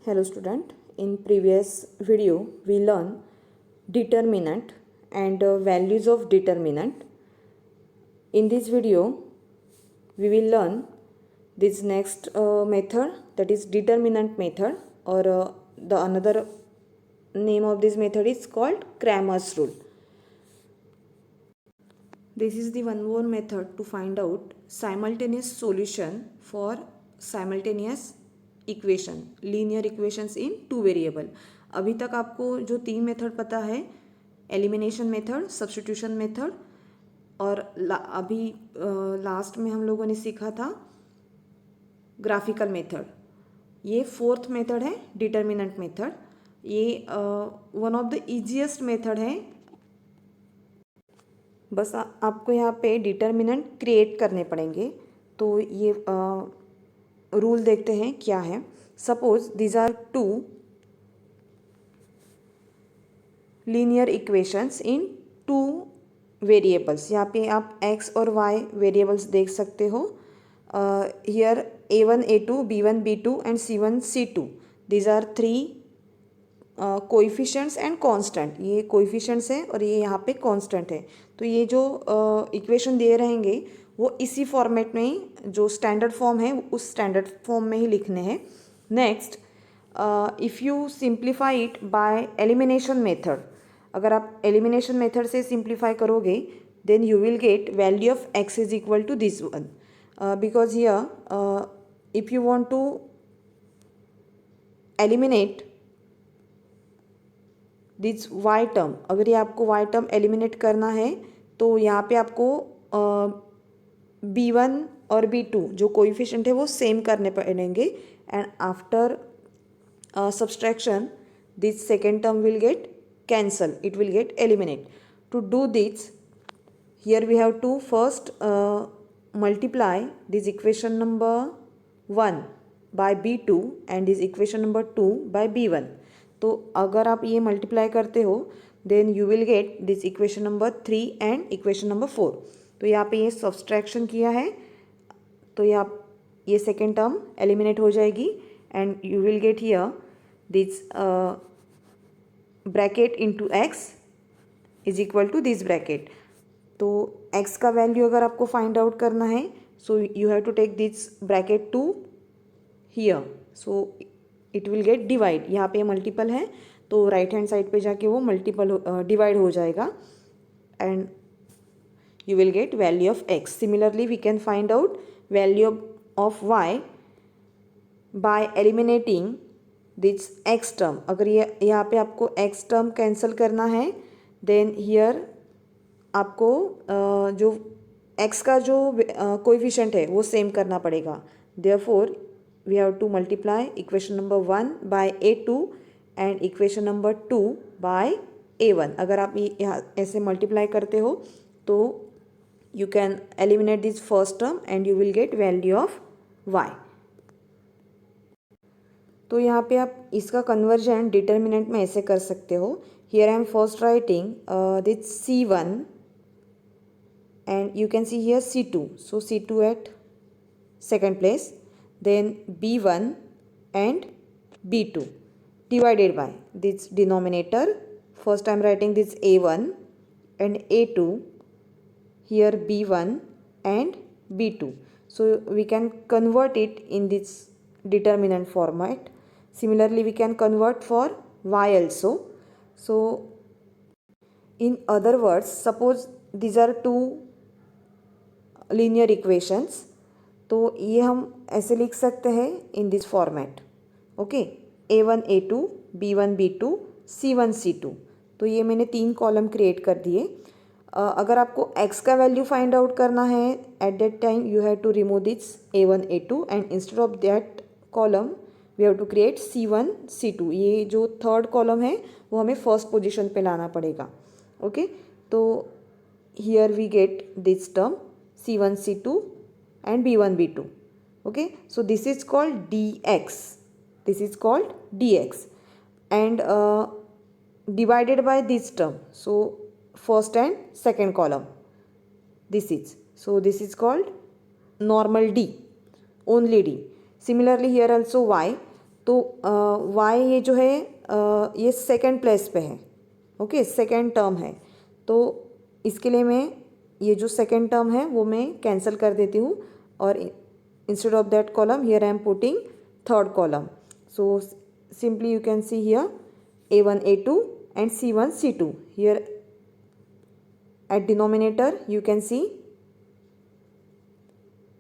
Hello student, in previous video we learn determinant and values of determinant. In this video we will learn this next method, that is determinant method, or the another name of this method is called Cramer's rule. This is the one more method to find out simultaneous solution for simultaneous equation, linear equations in two variable. अभी तक आपको जो तीन method पता है, elimination method, substitution method, और अभी last में हम लोगों ने सीखा था ग्राफिकल मेथड. ये फोर्थ मेथड है डिटर्मिनेंट मेथड. ये one of the easiest method है. बस आपको यहाँ पे डिटर्मिनेंट क्रिएट करने पड़ेंगे. तो ये रूल देखते हैं क्या है. Suppose these are two linear equations in two variables. यहाँ पे आप x और y वेरिएबल्स देख सकते हो. Here a1 a2 b1 b2 and c1 c2. These are three coefficients and constant. ये कोएफिशिएंट्स है और ये यहाँ पे कांस्टेंट है. तो ये जो इक्वेशन दे रहेंगे वो इसी फॉर्मेट में ही, जो स्टैंडर्ड फॉर्म है उस स्टैंडर्ड फॉर्म में ही लिखने हैं. Next, if you simplify it by elimination method, अगर आप एलिमिनेशन मेथड से सिंप्लीफाई करोगे then you will get value of x is equal to this one. Because here if you want to eliminate this y term, अगर ये आपको y term eliminate करना है तो यहाँ पे आपको b1 और b2 जो कोएफिशिएंट है वो सेम करने पड़ेंगे. And after subtraction this second term will get cancel, it will get eliminate. To do this, here we have to first multiply this equation number 1 by b2 and this equation number 2 by b1. तो अगर आप ये multiply करते हो then you will get this equation number 3 and equation number 4. तो यहाँ पे ये सब्सट्रैक्शन किया है तो ये सेकेंड टर्म एलिमिनेट हो जाएगी and you will get here this bracket into x is equal to this bracket. तो x का वैल्यू अगर आपको फाइंड आउट करना है so you have to take this bracket to here. So it will get divide. यहाँ पे multiple है तो राइट हैंड साइड पे जाके वो मल्टीपल डिवाइड हो जाएगा and you will get value of x. Similarly, we can find out value of y by eliminating this x term. अगर ये यहाँ पे आपको x term कैंसिल करना है then here आपको जो x का जो कोएफिशिएंट है वो सेम करना पड़ेगा. Therefore, we have to multiply equation number 1 by a2 and equation number 2 by a1. अगर आप ये यहाँ ऐसे मल्टीप्लाई करते हो तो you can eliminate this first term and you will get value of y. तो यहाँ पे आप इसका कन्वर्जन डिटर्मिनेंट में ऐसे कर सकते हो. Here I am first writing this c1 and you can see here c2. So c2 at second place, then b1 and b2 divided by this denominator. First I am writing this a1 and a2, here b1 and b2. So we can convert it in this determinant format. Similarly, we can convert for y also. So in other words, suppose these are two linear equations, तो ये हम ऐसे लिख सकते हैं in this format. Okay, a1 a2 b1 b2 c1 c2. तो ये मैंने तीन कॉलम क्रिएट कर दिए. अगर आपको x का वैल्यू फाइंड आउट करना है at that time you have to remove this a1 a2 and instead of that column we have to create c1 c2. ये जो थर्ड कॉलम है वो हमें फर्स्ट पोजीशन पे लाना पड़ेगा. ओके, तो here we get this term c1 c2 and b1 b2. Okay, so this is called dx. This is called dx and divided by this term. So first and second column this is, so this is called normal d, only d. Similarly here also y. तो y ये जो है ये second place पे है, okay, second term है। तो इसके लिए मैं ये जो सेकेंड टर्म है वो मैं कैंसिल कर देती हूँ और instead of that column here I am putting third column. So simply you can see here a1 a2 and c1 c2. Here at denominator you can see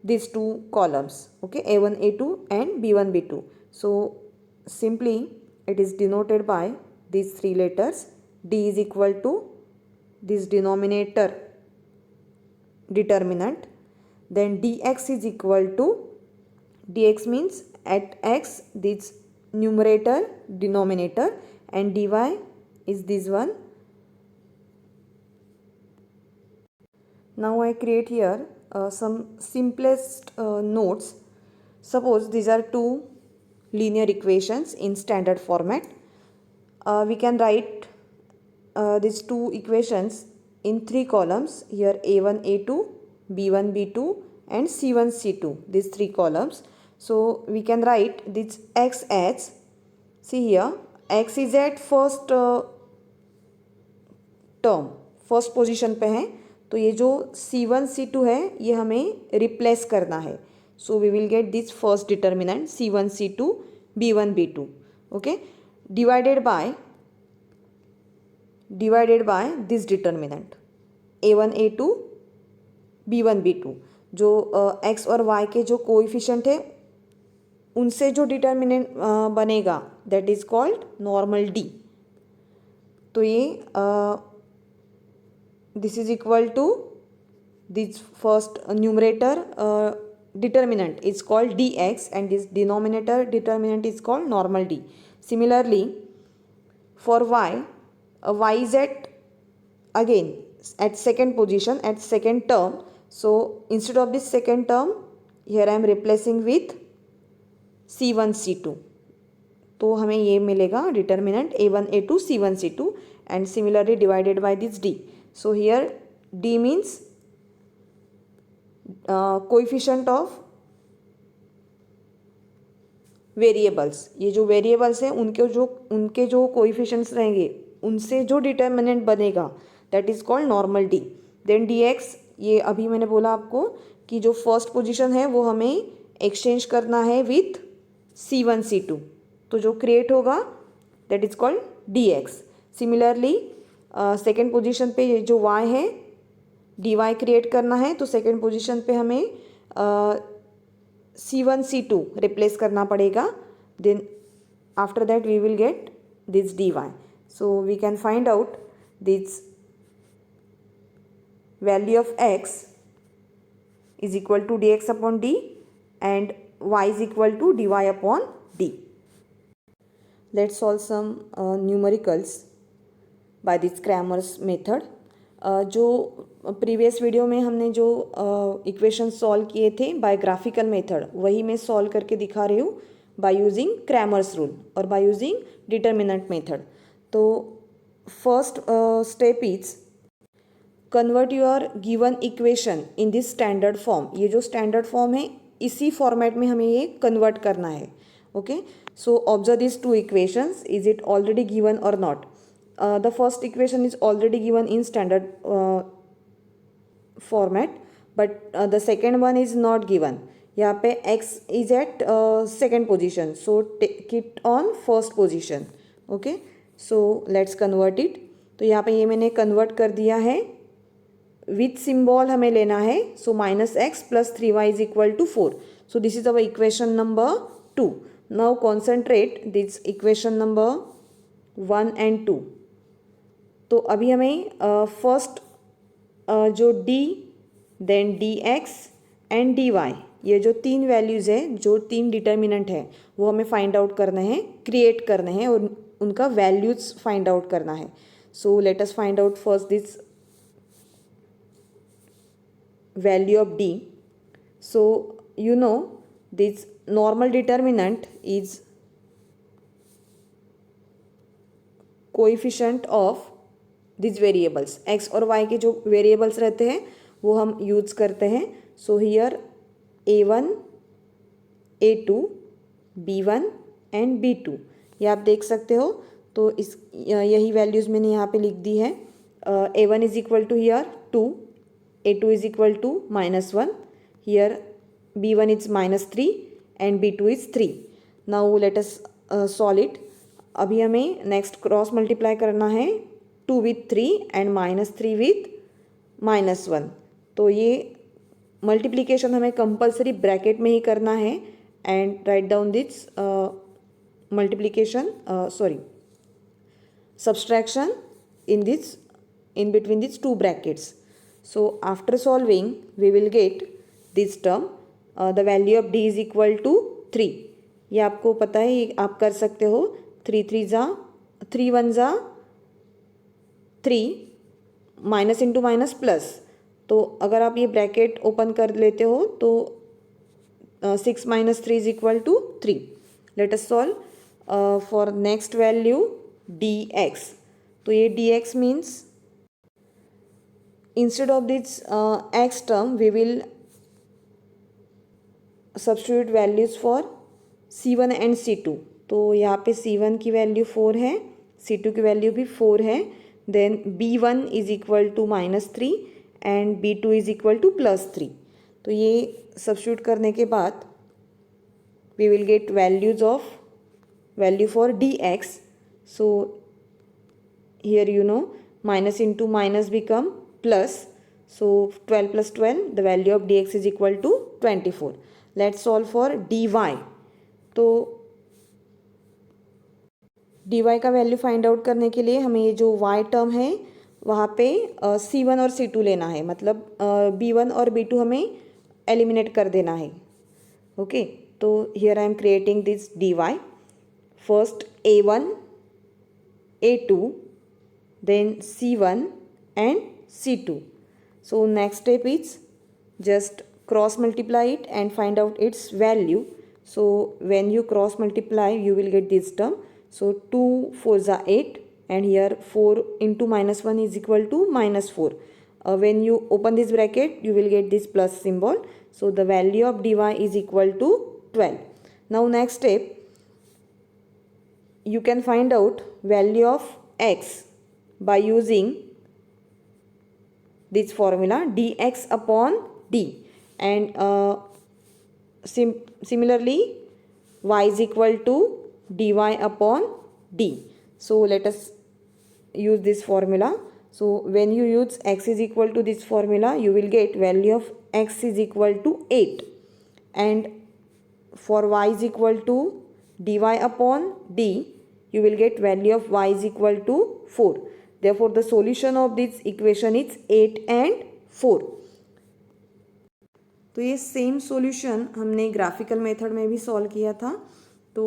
these two columns, okay, a1 a2 and b1 b2. So simply it is denoted by these three letters. D is equal to this denominator determinant, then dx is equal to, dx means at x this numerator denominator, and dy is this one. Now I create here some simplest notes. Suppose these are two linear equations in standard format. We can write these two equations in three columns. Here a1 a2, b1 b2 and c1 c2, these three columns. So we can write this x as, see here x is at first term, first position पे है, तो ये जो c1 c2 है ये हमें replace करना है. So we will get this first determinant c1 c2 b1 b2, okay, divided by this determinant a1 a2 b1 b2. जो x और y के जो कोएफिशिएंट है उनसे जो डिटर्मिनेंट बनेगा that is called normal d. तो ये this is equal to this first numerator determinant is called dx and this denominator determinant is called normal d. Similarly for y, y is at again at second position, at second term. So instead of this second term here I am replacing with c1 c2. तो हमें ये मिलेगा determinant a1 a2 c1 c2 and similarly divided by this d. So here d means coefficient of variables. ये जो variables हैं उनके जो coefficients रहेंगे उनसे जो डिटर्मिनेंट बनेगा that is called normal D. Then D X, ये अभी मैंने बोला आपको कि जो फर्स्ट पोजीशन है वो हमें एक्सचेंज करना है विथ c1 c2, तो जो क्रिएट होगा that is called D x. Similarly second position पे जो y है dy क्रिएट करना है, तो सेकेंड पोजीशन पे हमें c1 c2 रिप्लेस करना पड़ेगा. Then after that we will get this dy. So we can find out this value of x is equal to dx upon d and y is equal to dy upon d. Let's solve some numericals by this Cramer's method. जो previous video में हमने जो equation solve किए थे bye graphical method, वही मैं solve करके दिखा रही हूँ बाय यूजिंग क्रैमर्स रूल और बाय यूजिंग डिटर्मिनेंट मेथड. तो first step is convert your given equation in this standard form. ये जो स्टैंडर्ड फॉर्म है इसी फॉर्मेट में हमें ये कन्वर्ट करना है, okay. So observe this two equations, is it already given और not. The first equation is already given in standard format, but the second one is not given. यहाँ पे x is at second position, so take it on first position, okay. So let's convert it. तो यहाँ पे ये मैंने convert कर दिया है. with symbol हमें लेना है, so minus x plus 3y is equal to 4. So this is our equation number 2. Now concentrate this equation number 1 and 2. तो अभी हमें फर्स्ट जो d then dx and dy, ये जो तीन वैल्यूज़ है, जो तीन डिटर्मिनेंट है वो हमें फाइंड आउट करने हैं, क्रिएट करने हैं और उनका वैल्यूज फाइंड आउट करना है. So let us find out first this value of d. So you know this normal determinant is coefficient of this variables. x और y के जो वेरिएबल्स रहते हैं वो हम यूज करते हैं. So here a1 a2 b1 and B2, ये आप देख सकते हो। तो इस यही वैल्यूज़ मैंने यहाँ पे लिख दी है। A1 is equal to here 2, A2 is equal to -1, here B1 is -3 and B2 is 3। Now let us solve it. अभी हमें नेक्स्ट क्रॉस मल्टीप्लाई करना है 2 विथ 3 एंड -3 विथ -1। तो ये मल्टीप्लिकेशन हमें कंपलसरी ब्रैकेट में ही करना है and write down this multiplication subtraction in between these two brackets. So after solving we will get this term, the value of d is equal to 3। ये आपको पता है, ये आप कर सकते हो। 3 1 जा 3, माइनस इंटू माइनस प्लस। तो अगर आप ये ब्रैकेट ओपन कर लेते हो तो 6 - 3 is equal to 3। Let us solve for next value dx। तो ये dx means instead of this x term we will substitute values for c1 and c2। तो यहाँ पे c1 की वैल्यू 4 है, c2 की वैल्यू भी 4 है। Then b1 is equal to -3 and b2 is equal to +3। तो ये सब्स्टिट्यूट करने के बाद we will get value for dx. So here you know minus into minus become plus, so 12 plus 12, the value of dx is equal to 24। let's solve for dy। तो dy का value find out करने के लिए हमें ये जो y term है वहाँ पे c1 और c2 लेना है, मतलब b1 और b2 हमें एलिमिनेट कर देना है। ओके, तो here I am creating this dy। First a1 a2 then c1 and c2। so next step is just cross multiply it and find out its value। so when you cross multiply you will get this term। so 2 4s are 8 and here 4 into -1 is equal to -4। when you open this bracket you will get this plus symbol। so the value of dy is equal to 12। now next step you can find out value of x by using this formula dx upon d, and similarly y is equal to dy upon d। so let us use this formula। so when you use x is equal to this formula you will get value of x is equal to 8 and for y is equal to dy upon d you will get value of y is equal to 4। therefore the solution of this equation is 8 and 4। तो ये same solution हमने graphical method में भी solve किया था। तो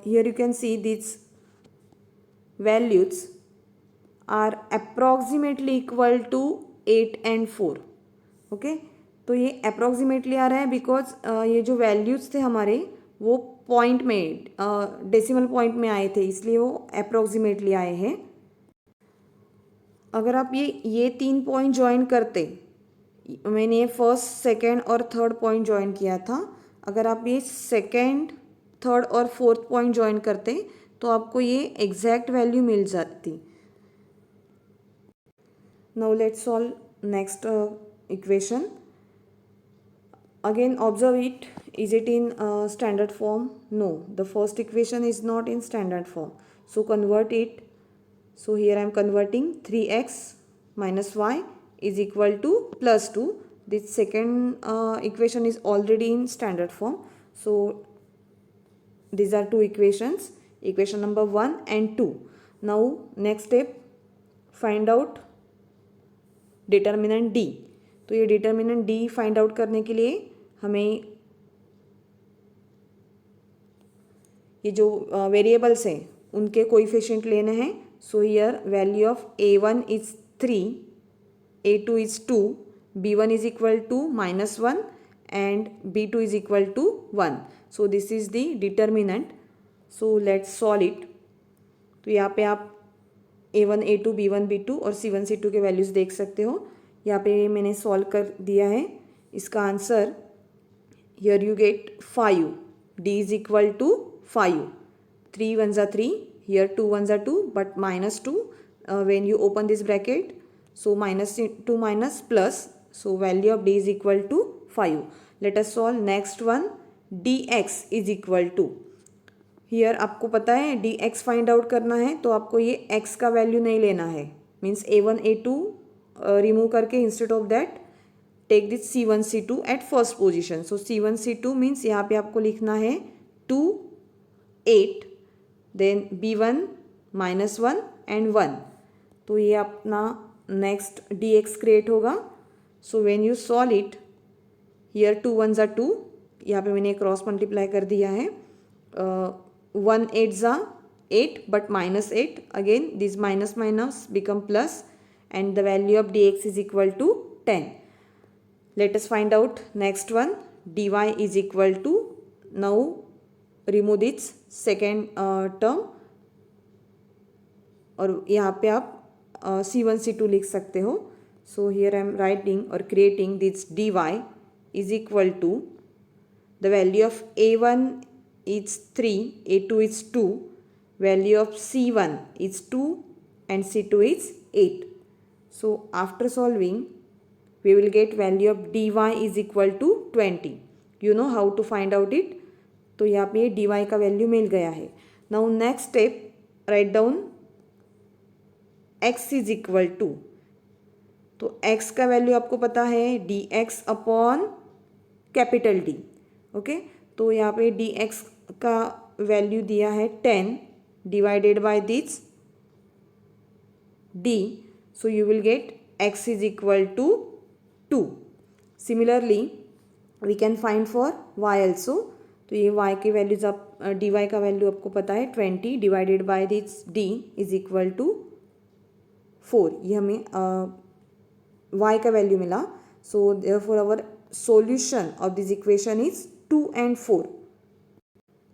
here you can see this values are approximately equal to 8 and 4। Okay, तो ये अप्रॉक्सीमेटली आ रहा है बिकॉज ये जो वैल्यूज थे हमारे वो पॉइंट में डेसिमल पॉइंट में आए थे, इसलिए वो अप्रॉक्सीमेटली आए हैं। अगर आप ये 3 पॉइंट ज्वाइन करते, मैंने फर्स्ट सेकंड और थर्ड पॉइंट ज्वाइन किया था, अगर आप ये सेकंड थर्ड और फोर्थ पॉइंट ज्वाइन करते तो आपको ये एग्जैक्ट वैल्यू मिल जाती। Now let's solve next equation. again observe it, is it in standard form? no, the first equation is not in standard form, so convert it। so here I am converting 3x minus y is equal to +2। this second equation is already in standard form, so these are two equations, equation number 1 and 2। now next step, find out determinant d। तो ये determinant D find out करने के लिए हमें ये जो variables हैं उनके कोएफिशिएंट लेने हैं। So here value of a1 is 3, a2 is 2, b1 is equal to -1 and b2 is equal to 1। So this is the determinant. So let's solve it. तो यहाँ पे आप a1 a2 b1 b2 और c1 c2 के values देख सकते हो। यहाँ पे मैंने सॉल्व कर दिया है। इसका answer here you get 5, d is equal to 5। 3 ones are 3, here 2 ones are 2, but minus 2 when you open this bracket, so minus 2 minus plus, so value of d is equal to 5. Let us solve next one. dx is equal to, here आपको पता है dx find out करना है, तो आपको ये x का value नहीं लेना है, मीन्स a1 a2 रिमूव करके instead of that take this c1 c2 at first position. So c1 c2 means यहाँ पे आपको लिखना है 2 8, देन b1 -1 एंड 1. तो ये अपना नेक्स्ट dx क्रिएट होगा. So when you solve it, here 2 1s are 2, यहाँ पे मैंने क्रॉस मल्टीप्लाई कर दिया है. 1 8s are 8 but -8, again this minus minus become plus and the value of dx is equal to 10. Let us find out next one. dy is equal to, now remove this second term और यहाँ पे आप c1 c2 लिख सकते हो. So here I am writing or creating this dy is equal to, the value of a1 is 3, a2 is 2, value of c1 is 2 and c2 is 8. So after solving, we will get value of dy is equal to 20. You know how to find out it. तो यहाँ पे dy का value मिल गया है. Now next step, write down x is equal to, तो x का value आपको पता है dx upon capital D. Okay, तो यहाँ पे dx का वैल्यू दिया है 10 divided by this d. So you will get x is equal to 2. Similarly we can find for y also. तो ये y की वैल्यूज आप dy का वैल्यू आपको पता है 20 divided by this d is equal to 4. ये हमें y का वैल्यू मिला. So therefore our solution of this equation is 2 and 4.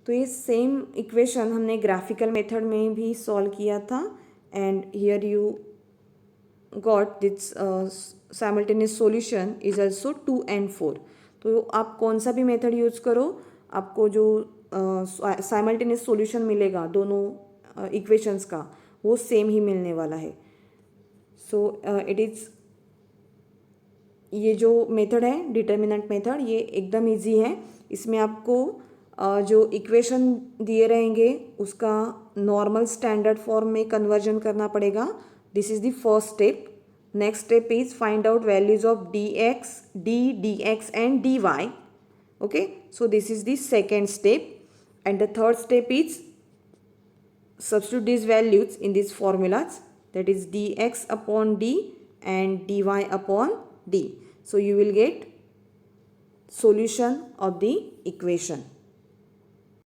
तो ये सेम इक्वेशन हमने ग्राफिकल मेथड में भी सॉल्व किया था and here you got this simultaneous solution is also 2 and 4. तो आप कौन सा भी मेथड यूज़ करो, आपको जो साइमल्टेनियस सॉल्यूशन मिलेगा दोनों इक्वेशंस का, वो सेम ही मिलने वाला है. सो इट इज़, ये जो मेथड है डिटर्मिनेंट मेथड, ये एकदम इजी है. इसमें आपको जो इक्वेशन दिए रहेंगे उसका नॉर्मल स्टैंडर्ड फॉर्म में कन्वर्जन करना पड़ेगा. This is the first step. Next step is find out values of dx, dx and dy. Okay, so this is the second step. And the third step is substitute these values in these formulas, that is dx upon d and dy upon d. So you will get solution of the equation.